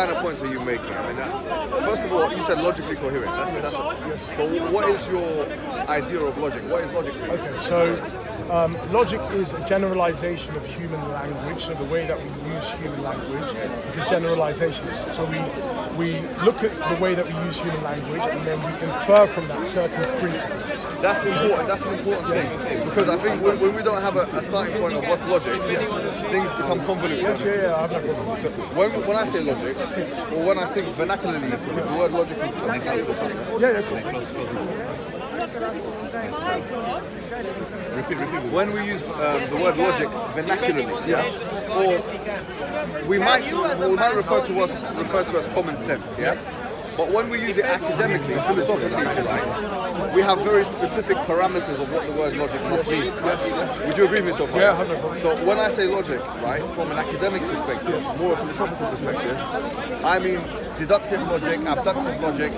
kind of points are you making? I mean, first of all, you said logically coherent. So what is your idea of logic? What is logic? Okay, so logic is a generalization of human language. So the way that we use human language is a generalization. So we look at the way that we use human language, and then we infer from that certain principles. That's important. That's an important thing, because I think when we don't have a starting point of what's logic, things become convoluted. Yes, yeah, I have no problem. So when I say logic, or when I think vernacularly, the word logic is repeat. When we use the word logic vernacularly, or we might refer to as common sense, But when we use it academically, philosophically, we have very specific parameters of what the word logic must mean. Would you agree with me so far? Yeah, so when I say logic, right, from an academic perspective, more a philosophical perspective, I mean deductive logic, abductive logic,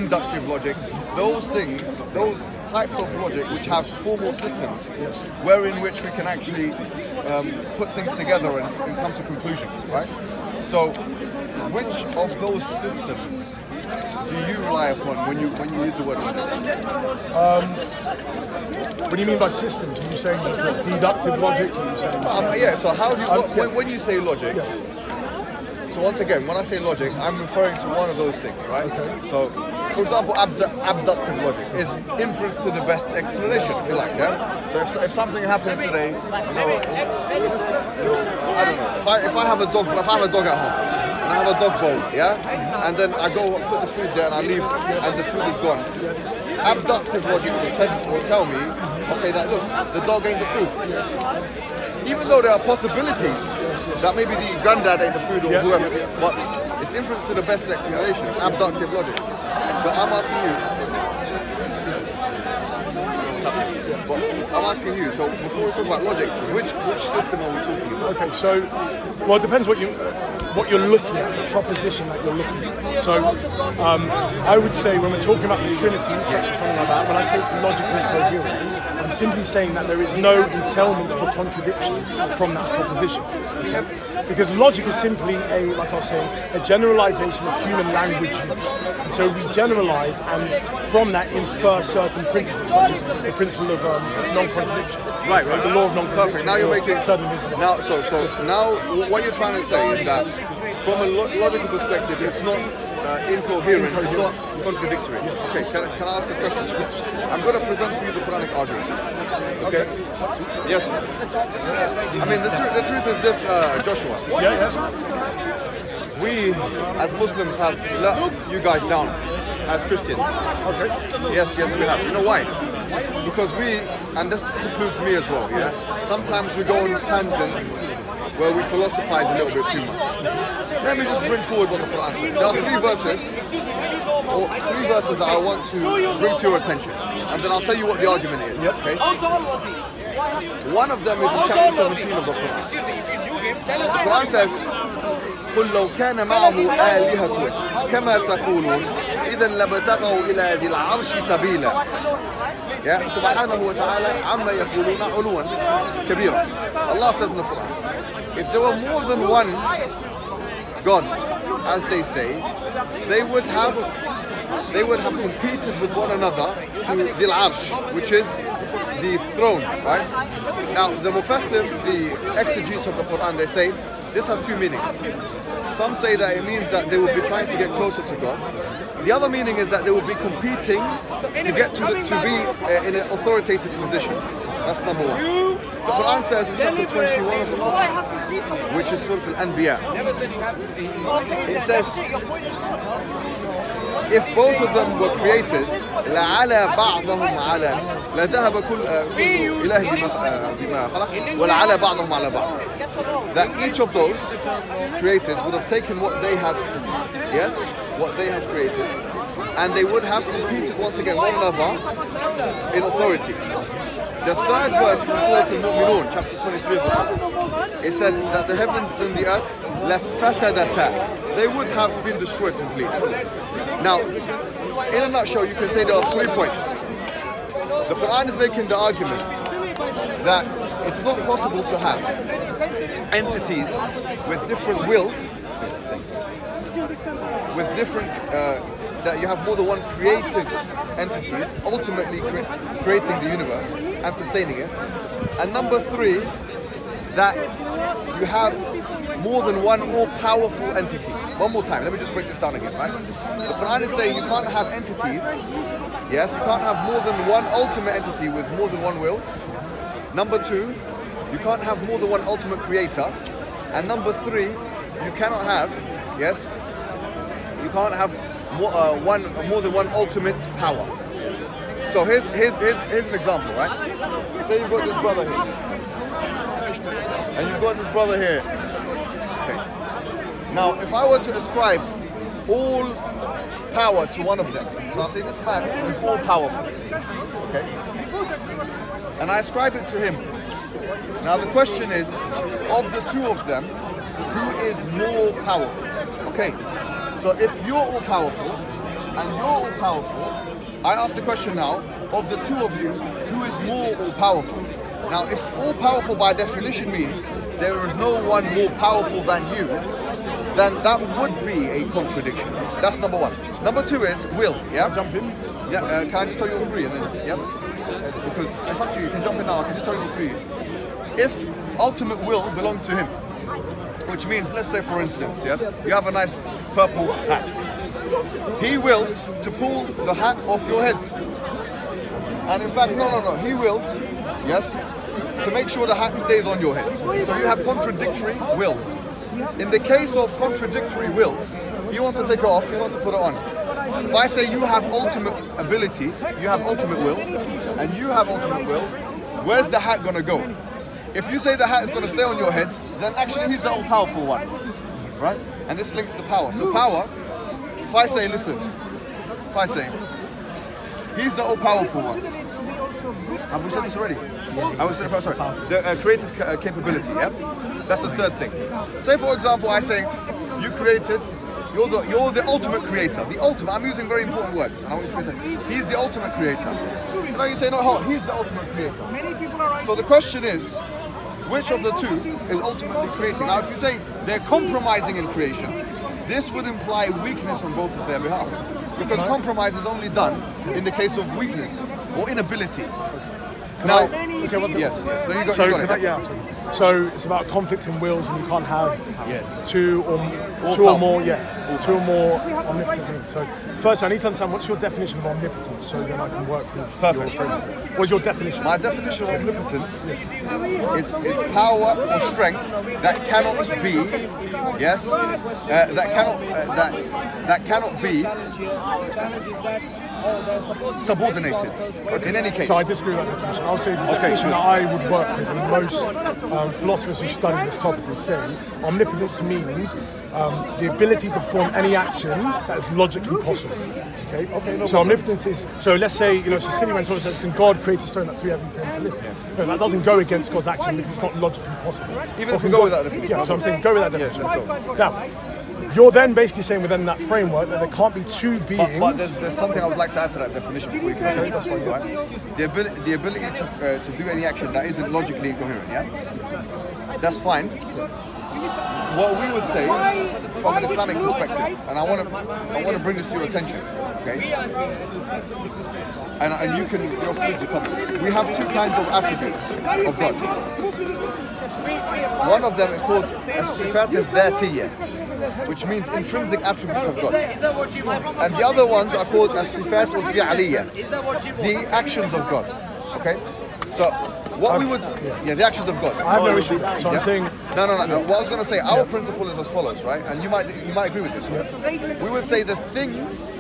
inductive logic. Those things, those types of logic which have formal systems, wherein which we can actually put things together and come to conclusions, right? So, which of those systems do you rely upon when you use the word logic? What do you mean by systems? Are you saying just deductive logic? Or are you saying so how do you, when you say logic, so once again, when I say logic, I'm referring to one of those things, right? Okay. So, for example, abductive logic is inference to the best explanation, if you like, So if something happened today, I don't know, if I have a dog at home, and I have a dog bowl, and then I go and put the food there and I leave, and the food is gone. Abductive logic will tell me, okay, look, the dog ate the food. Even though there are possibilities that maybe the granddad ate the food or whoever, but it's inference to the best explanation. It's abductive logic. So I'm asking you. So before we talk about logic, which system are we talking about? Okay, so it depends what you're looking at, the proposition that you're looking at. So I would say when we're talking about the Trinity, such as something like that, when I say it's logically coherent, I'm simply saying that there is no entailment or contradiction from that proposition. Because logic is simply like I was saying, a generalization of human language use. And so we generalize and from that infer certain principles, such as the principle of non-contradiction. Right. The law of non-contradiction. Perfect. Now you're making now. So now what you're trying to say is that from a logical perspective, it's not incoherent. It's not contradictory. Okay. Can I ask a question? I'm going to present for you the Quranic argument. Okay. Yes. I mean, the truth is this, Joshua. We, as Muslims, have let you guys down as Christians. Okay. Yes, we have. You know why? Because and this includes me as well, sometimes we go on tangents where we philosophize a little bit too much. Let me just bring forward what the Quran says. There are three verses that I want to bring to your attention, and then I'll tell you what the argument is. Okay? One of them is in chapter 17 of the Quran. The Quran says, قل لو كان معه آلهة كما تقولون إذا لابتغوا إلى ذي العرش سبيلا. سبحانه وتعالى عما يقولون علوا كبيرا. Allah says in the Quran, if there were more than one God, as they say, they would have competed with one another to Dhil Arsh, which is the throne, right? Now, the Mufassirs, the exegetes of the Quran, they say this has two meanings. Some say that it means that they would be trying to get closer to God. The other meaning is that they would be competing to get to be in an authoritative position. That's number one. The Quran says in chapter 21 of the Quran, which is Surah Al-Anbiya, it says, if both of them were creators, لَعَلَى بَعْضَهُمْ عَلَى لَذَهَبَ كُلُّ إِلَهٍ بِمَا خَلَقَ وَلَعَلَى بَعْضَهُمْ عَلَى بَعْضٍ. That each of those creators would have taken what they have, what they have created, and they would have competed once again one another in authority. The third verse from Surah Al-Mu'minun, chapter 23 of the Quran, it said that the heavens and the earth لَفَسَدَتَا, they would have been destroyed completely. Now, in a nutshell, you can say there are 3 points. The Quran is making the argument that it's not possible to have entities with different wills with different, that you have more than one creative entities ultimately creating the universe and sustaining it. And number 3, that you have more than one all-powerful entity. One more time, let me just break this down again, right? The Quran is saying you can't have entities, yes, you can't have more than one ultimate entity with more than one will. Number 2, you can't have more than one ultimate creator. And number 3, you cannot have, yes, you can't have more than one ultimate power. So here's an example, right? Say you've got this brother here, and you've got this brother here. Okay. Now, if I were to ascribe all power to one of them, so I'll say this man is all powerful, okay? And I ascribe it to him. Now the question is, of the two of them, who is more powerful? Okay. So if you're all powerful and you're all powerful, I ask the question now, of the two of you, who is more all powerful? Now, if all powerful by definition means there is no one more powerful than you, then that would be a contradiction. That's number 1. Number 2 is will, yeah? Jump in? Yeah, can I just tell you all 3 and then, yeah? Because it's up to you, you can jump in now, I can just tell you all 3. If ultimate will belonged to him, which means, let's say for instance, yes, you have a nice purple hat. He willed to pull the hat off your head. And in fact, no, he willed, yes, to make sure the hat stays on your head. So you have contradictory wills. In the case of contradictory wills, he wants to take it off, he wants to put it on. If I say you have ultimate ability, you have ultimate will, and you have ultimate will, where's the hat gonna go? If you say the hat is going to stay on your head, then actually he's the all-powerful one, right? And this links to power. So power, if I say, listen, if I say, he's the all-powerful one. Have we said this already? I was saying, sorry, the creative capability, yeah? That's the 3rd thing. Say for example, I say, you created, you're the ultimate creator. The ultimate, I'm using very important words. I want you to pay attention. He's the ultimate creator. Now you say, no, hold on, he's the ultimate creator. So the question is, which of the two is ultimately creating? Now, if you say they're compromising in creation, this would imply weakness on both of their behalf. Because compromise is only done in the case of weakness or inability. Now, yes. So you got it. Yeah. So it's about conflicting wills, and you can't have two or more omnipotent beings. So first, I need to understand what's your definition of omnipotence, so then I can work with your framework. What's your definition? My definition of omnipotence is power or strength that cannot be, that cannot be subordinated in any case. So I disagree with that definition. I'll say the definition that I would work with, and most philosophers who study this topic would say, omnipotence means the ability to perform any action that is logically possible. Okay. So omnipotence is, so let's say, it's a silly when someone says, can God create a stone that threw everything to live? No, that doesn't go against God's action because it's not logically possible. Even if we go with that definition. Yeah, so I'm saying go with that definition. Let's go. Now, you're then basically saying within that framework that there can't be two beings. But there's something I would like to add to that definition before you continue. That's right. The ability to do any action that isn't logically incoherent, yeah? That's fine. What we would say from an Islamic perspective, and I want to bring this to your attention, okay? And you can, you're free to comment. We have 2 kinds of attributes of God. One of them is called as-sifat al-dhatiyya, which means intrinsic attributes of God. And the other ones are called as-sifat al-fi'aliyya, the actions of God. Okay? So what we would, the actions of God. I have no issue with that. So I'm saying, no. What I was going to say, our principle is as follows, right? And you might agree with this. Right? We would say the things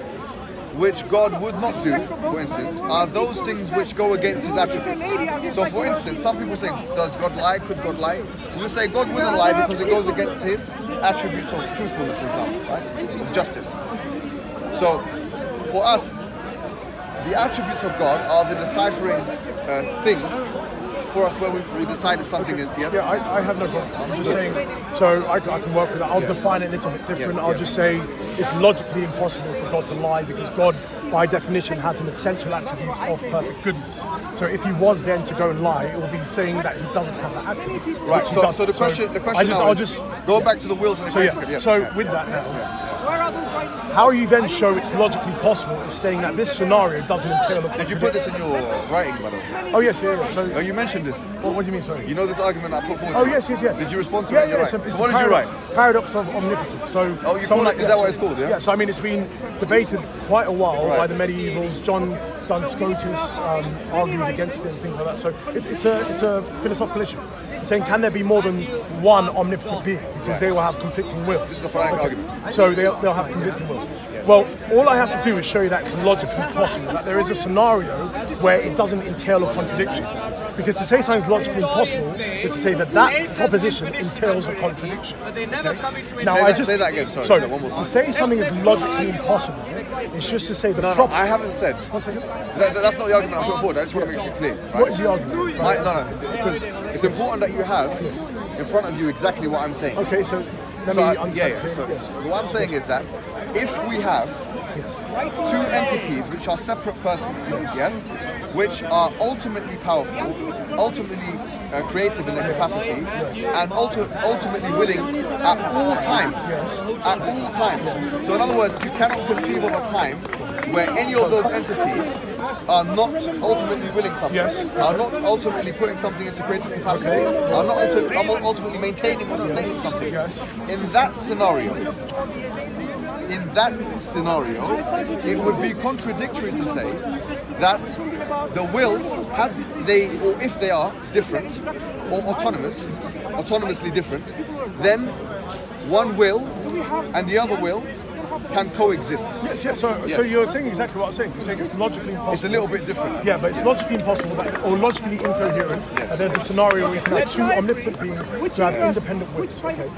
which God would not do, for instance, are those things which go against his attributes. So for instance, some people say, does God lie? Could God lie? We would say God wouldn't lie because it goes against his attributes of truthfulness, for example, right? Of justice. So for us, the attributes of God are the deciphering thing for us where we decide if something is yes. Yeah, I have no problem. I'm just saying, so I can work with that. I'll define it a little bit different. I'll just say it's logically impossible for God to lie because God by definition has an essential attribute of perfect goodness. So if he was then to go and lie, it will be saying that he doesn't have that attribute. Right. So the question now is, go back to the wills and the So with that now, how you then show it's logically possible is saying that this scenario doesn't entail a contradiction. Did you put this in your writing, by the way? Oh yes, yeah. So you mentioned this. What do you mean, sorry? You know this argument I put forward? Oh yes. Did you respond to it? Yeah. So what did you write? Paradox of omnipotence. So you call it? Is that what it's called? Yeah. Yeah. So I mean, it's been debated quite a while by the medievals. John Duns Scotus argued against it and things like that. So it's a philosophical issue. It's saying, can there be more than one omnipotent being? Because they will have conflicting wills. This is a fine argument. So they'll have conflicting wills. Well, all I have to do is show you that it's logically possible, that there is a scenario where it doesn't entail a contradiction. Because to say something's logically impossible is to say that that proposition entails a contradiction. Okay? Now, say that again, sorry. So, to say something is logically impossible, it's just to say the No, I haven't said. 1 second. That's not the argument I'm putting forward. I just want to make it clear. Right? What is the argument? Because it's important that you have in front of you exactly what I'm saying. Okay, so let me understand. So what I'm saying is that if we have two entities which are separate persons, yes, which are ultimately powerful, ultimately creative in their capacity, and ultimately willing at all times. At all times. So in other words, you cannot conceive of a time where any of those entities are not ultimately willing something, are not ultimately putting something into creative capacity, are not ultimately maintaining or sustaining something. In that scenario, it would be contradictory to say that the wills, if they are different or autonomously different, then one will and the other will can coexist. Yes. So you're saying exactly what I'm saying. You're saying it's logically impossible. It's a little bit different. Yeah, but it's logically impossible or logically incoherent. There's a scenario where you can have two omnipotent beings who have independent wills. Okay.